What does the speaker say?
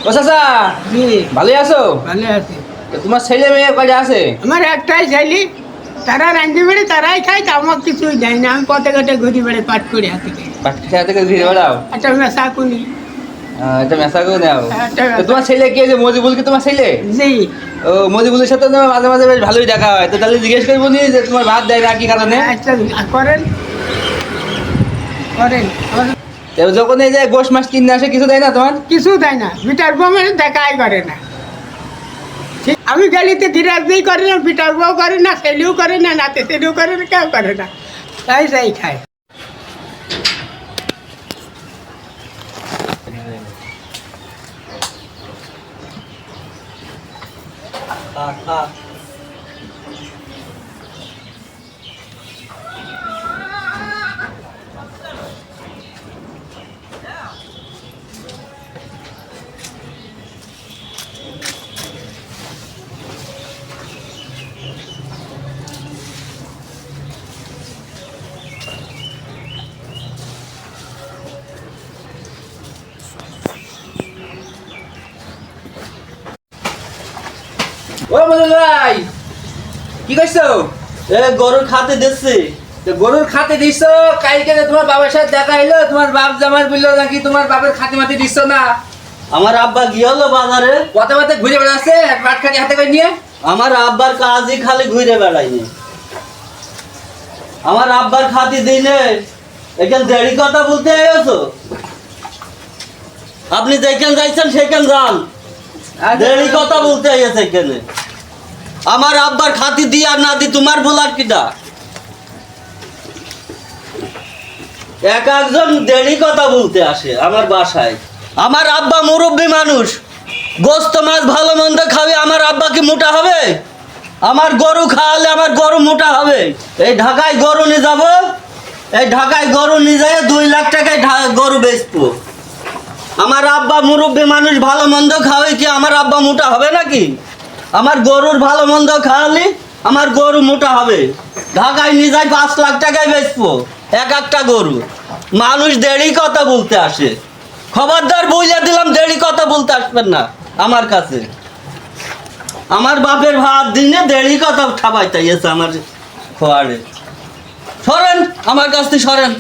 ও চাচা জি ভালোই আছো? ভালো আছি। তো তোমার ছেলে মেয়ে কয়টা আছে? আমার একটাই ছেলে, তারা রান্ধি বেড়ে তারাই খায়, তা আমার কিছুই দেয় না। আমি পথে ঘাটে ঘুরি বেড়ে পাট করে হাতে খাই। বাচ্চা থেকে ঘিরে বেড়াও? একটা মেশা কুনি। এটা মেসা করে নাও। একটা তো তোমার ছেলে কে, যে মজিবুল কি তোমার ছেলে? জি ও মজিবুলের সাথে তো মাঝে মাঝে বেশ ভালোই দেখা হয়, তো তাহলে জিজ্ঞেস করবো নি যে তোমার ভাত দেয় না কি কারণে? একটা করেন করেন আমার তো যখন এই যে গোশ মাছ কিনে আসে কিছু দেয় না তোমার? কিছু দেয় না। বিটার বউ মানে দেখাই করে না। ঠিক, আমি গেলিতে গিরাজই করে না, বিটার বউ করে না, ছেলেও করে না, নাতে ছেলেও করে না, কেউ করে না। তাই যাই খায়। ও মজিবুল ভাই, কি করছো? গরুর খাতে দিচ্ছি। তো গরুর খাতে দিচ্ছ, কালকে যে তোমার বাবার সাথে দেখা হইলো, তোমার বাপ জামাই বললো নাকি তোমার বাপের খাতে মাটি দিচ্ছ না। আমার আব্বা গিয়েলো বাজারে। পথে পথে ঘুরে বেড়াচ্ছে পাট খাটি হাতে করে নিয়ে। আমার আব্বার কাজই খালি ঘুরে বেড়াইনি। আমার আব্বার খাতি দিনে এখানে দেরি কথা বলতে এসো। আপনি যেখানে যাইছেন সেখানে যান, দেরি কথা বলতে এসে এখানে। আমার আব্বার খাতি দি আর না দি তোমার বলার কিটা? এক একজন দেরি কথা বলতে আসে আমার বাসায়। আমার আব্বা মুরব্বী মানুষ, গোস্ত মাছ ভালো মন্দ খাবে, আমার আব্বা কি মোটা হবে? আমার গরু খাওয়ালে আমার গরু মোটা হবে? এই ঢাকায় গরু নিয়ে যাবো, এই ঢাকায় গরু নিয়ে যাই 2 লাখ টাকায় গরু বেচবো। আমার আব্বা মুরব্বী মানুষ, ভালো মন্দ খাওয়াই কি আমার আব্বা মোটা হবে নাকি? আমার গরুর ভালো মন্দ খাওয়ালে আমার গরু মোটা হবে। ঢাকায় নিয়ে যাই 5 লাখ টাকায় বেচবো এক একটা গরু। মানুষ দেরি কথা বলতে আসে, খবরদার বুঝিয়ে দিলাম দেরি কথা বলতে আসবেন না আমার কাছে। আমার বাপের ভাত দিনে দেরি কথা খাবাইতে এসে আমার খোয়ারে। সরেন আমার কাছ থেকে, সরেন।